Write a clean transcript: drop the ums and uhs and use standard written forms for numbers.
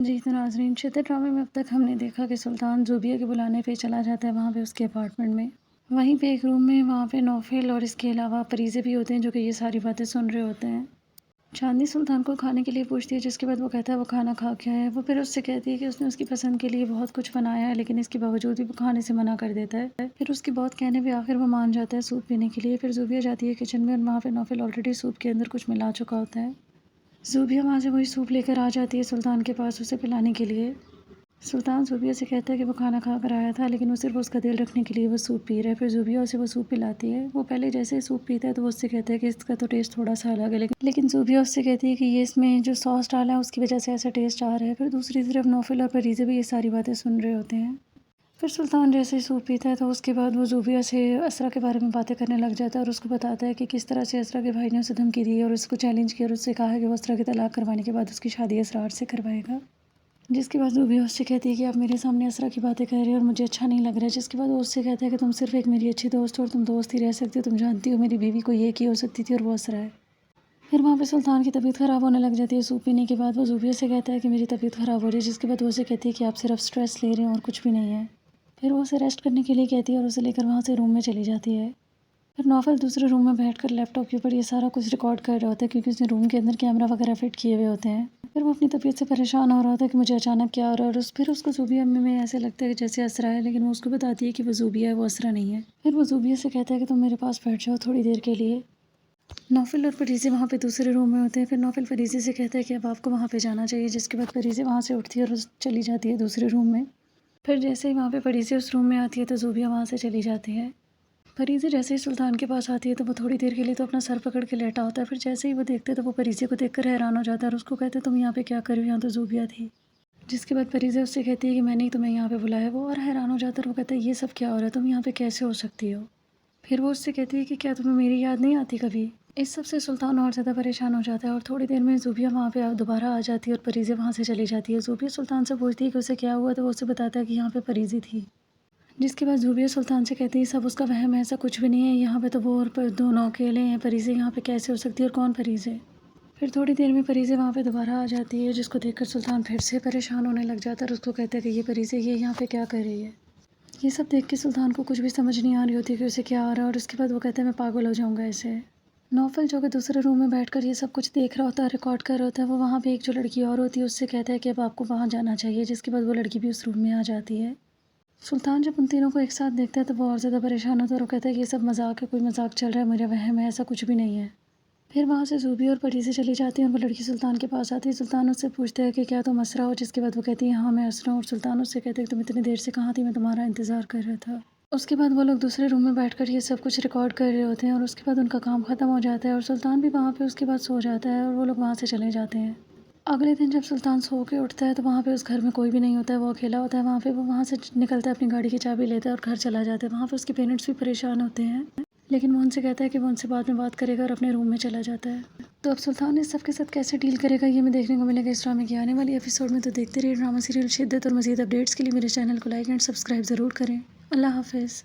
जी तो नाज़रीन, शिद्दत ड्रामे में अब तक हमने देखा कि सुल्तान ज़ूबिया के बुलाने पे चला जाता है वहाँ पे उसके अपार्टमेंट में। वहीं पे एक रूम में वहाँ पे नौफिल और इसके अलावा परीज़े भी होते हैं जो कि ये सारी बातें सुन रहे होते हैं। चांदनी सुल्तान को खाने के लिए पूछती है, जिसके बाद वो कहता है वो खाना खा के आया है। वो फिर उससे कहती है कि उसने उसकी पसंद के लिए बहुत कुछ बनाया है, लेकिन इसके बावजूद भी वो खाने से मना कर देता है। फिर उसके बहुत कहने पे आखिर वो मान जाता है सूप पीने के लिए। फिर ज़ूबिया जाती है किचन में और वहाँ पे नौफिल ऑलरेडी सूप के अंदर कुछ मिला चुका होता है। ज़ूबिया वहाँ से वही सूप लेकर आ जाती है सुल्तान के पास उसे पिलाने के लिए। सुल्तान ज़ूबिया से कहता है कि वो खाना खा कर आया था, लेकिन वो सिर्फ़ उसका दिल रखने के लिए वो सूप पी रहा है। फिर ज़ूबिया उसे वो सूप पिलाती है। वो पहले जैसे ही सूप पीता है तो वो उससे कहता है कि इसका तो टेस्ट थोड़ा-सा अलग है, लेकिन ज़ूबिया उससे कहती है कि ये इसमें जो सॉस डाला है उसकी वज़ह से ऐसा टेस्ट आ रहा है। फिर दूसरी तरफ नौफिल और परीज़ा भी ये सारी बातें सुन रहे होते हैं। फिर सुल्तान जैसे ही सूप पीता है तो उसके बाद वो ज़ूबिया से असरा के बारे में बातें करने लग जाता है और उसको बताता है कि किस तरह से असरा के भाई ने उसे धमकी दी और उसको चैलेंज किया और उससे कहा है कि वो असरा की तलाक करवाने के बाद उसकी शादी असरार से करवाएगा। जिसके बाद ज़ूबिया उससे कहती है कि आप मेरे सामने असरा की बातें कर रहे हो और मुझे अच्छा नहीं लग रहा है। जिसके बाद वो उससे कहता है कि तुम सिर्फ़ एक मेरी अच्छी दोस्त हो और तुम दोस्त ही रह सकती हो। तुम जानती हो मेरी बीवी को ये की हो सकती थी और वो असरा है। फिर वहाँ पे सुल्तान की तबीयत ख़राब होने लग जाती है सूप पीने के बाद। वो ज़ूबिया से कहता है कि मेरी तबीयत ख़राब हो रही है। जिसके बाद वो उसे कहती है कि आप सिर्फ़ स्ट्रेस ले रहे हैं और कुछ भी नहीं है। फिर वो उसे रेस्ट करने के लिए कहती है और उसे लेकर वहाँ से रूम में चली जाती है। फिर नौफल दूसरे रूम में बैठकर लैपटॉप के ऊपर ये सारा कुछ रिकॉर्ड कर रहा होता है, क्योंकि उसने रूम के अंदर कैमरा वगैरह फिट किए हुए होते हैं। फिर वो अपनी तबीयत से परेशान हो रहा होता है कि मुझे अचानक क्या हो रहा है, और फिर उसको ज़ूबिया में ऐसे लगता है कि जैसे असरा है, लेकिन वो उसको बताती है कि वो ज़ूबिया है, वो असरा नहीं है। फिर वो ज़ूबिया से कहता है कि तुम मेरे पास बैठ जाओ थोड़ी देर के लिए। नौफल और फरीज़े वहाँ पे दूसरे रूम में होते हैं। फिर नौफल फरीज़े से कहता है कि अब आपको वहाँ पे जाना चाहिए। जिसके बाद फरीज़े वहाँ से उठती है और चली जाती है दूसरे रूम में। फिर जैसे ही वहाँ पे फरीज़े उस रूम में आती है तो ज़ूबिया वहाँ से चली जाती है। फरीज़ा जैसे ही सुल्तान के पास आती है तो वो थोड़ी देर के लिए तो अपना सर पकड़ के लेटा होता है। फिर जैसे ही वो देखते हैं तो वो फरीज़े को देखकर हैरान हो जाता है और उसको कहते हैं तुम यहाँ पे क्या कर रही हो, यहाँ तो ज़ूबिया थी। जिसके बाद फरीज़ा उससे कहती है कि मैंने ही तुम्हें यहाँ पे बुलाया। वो और हैरान हो जाता है और वो कहता है ये सब क्या हो रहा है, तुम यहाँ पे कैसे हो सकती हो। फिर वो उससे कहती है कि क्या तुम्हें मेरी याद नहीं आती कभी। इस सब से सुल्तान और ज़्यादा परेशान हो जाता है और थोड़ी देर में ज़ूबिया वहाँ पे दोबारा आ जाती है और फरीज़ा वहाँ से चली जाती है। ज़ूबिया सुल्तान से पूछती है कि उसे क्या हुआ, तो वो उसे बताता है कि यहाँ पे फरीज़ी थी। जिसके बाद ज़ूबिया सुल्तान से कहती है सब उसका वहम है, ऐसा कुछ भी नहीं है, यहाँ पे तो वो और दोनों अकेले हैं, फरीज़े यहाँ पे कैसे हो सकती है और कौन फरीज़े। फिर थोड़ी देर में फरीज़े वहाँ पे दोबारा आ जाती है, जिसको देखकर सुल्तान फिर से परेशान होने लग जाता है और उसको कहता है कि ये फरीज़े ये यहाँ पे क्या कर रही है। ये सब देख के सुल्तान को कुछ भी समझ नहीं आ रही होती कि उसे क्या आ रहा है, और उसके बाद वो कहता है मैं पागल हो जाऊँगा ऐसे। नौफल जो कि दूसरे रूम में बैठकर ये सब कुछ देख रहा होता है, रिकॉर्ड कर रहा होता है, वो वहाँ पे एक जो लड़की और होती है उससे कहता है कि अब आपको वहाँ जाना चाहिए। जिसके बाद वो लड़की भी उस रूम में आ जाती है। सुल्तान जब उन तीनों को एक साथ देखता है तो वो और ज़्यादा परेशान होता है और वो कहता है कि ये सब मजाक है, कोई मजाक चल रहा है, मुझे वहम है, ऐसा कुछ भी नहीं है। फिर वहाँ से ज़ूबिया और फरीज़ा चली जाती हैं और वो लड़की सुल्तान के पास आती है। सुल्तान उससे पूछता है कि क्या तुम असरा हो। जिसके बाद वो कहती है हाँ मैं असरा हूँ। और सुल्तान उससे कहते हैं कि तुम इतनी देर से कहाँ थी, मैं तुम्हारा इंतज़ार कर रहा था। उसके बाद वो लोग दूसरे रूम में बैठकर ये सब कुछ रिकॉर्ड कर रहे होते हैं और उसके बाद उनका काम ख़त्म हो जाता है और सुल्तान भी वहाँ पे उसके बाद सो जाता है और वो लोग वहाँ से चले जाते हैं। अगले दिन जब सुल्तान सो के उठता है तो वहाँ पे उस घर में कोई भी नहीं होता है, वो अकेला होता है वहाँ पे। वो वहाँ से निकलता है, अपनी गाड़ी की चाबी लेता है और घर चला जाता है। वहाँ पे उसके पेरेंट्स भी परेशान होते हैं, लेकिन वो उनसे कहता है कि वो उनसे बाद में बात करेगा और अपने रूम में चला जाता है। तो अब सुल्तान इस सब के साथ कैसे डील करेगा ये हमें देखने को मिलेगा इस ड्रामे की आने वाली एपिसोड में। तो देखते रहिए ड्रामा सीरियल शिद्दत, और मज़ीद अपडेट्स के लिए मेरे चैनल को लाइक एंड सब्सक्राइब ज़रूर करें। अल्लाह हाफ़िज़।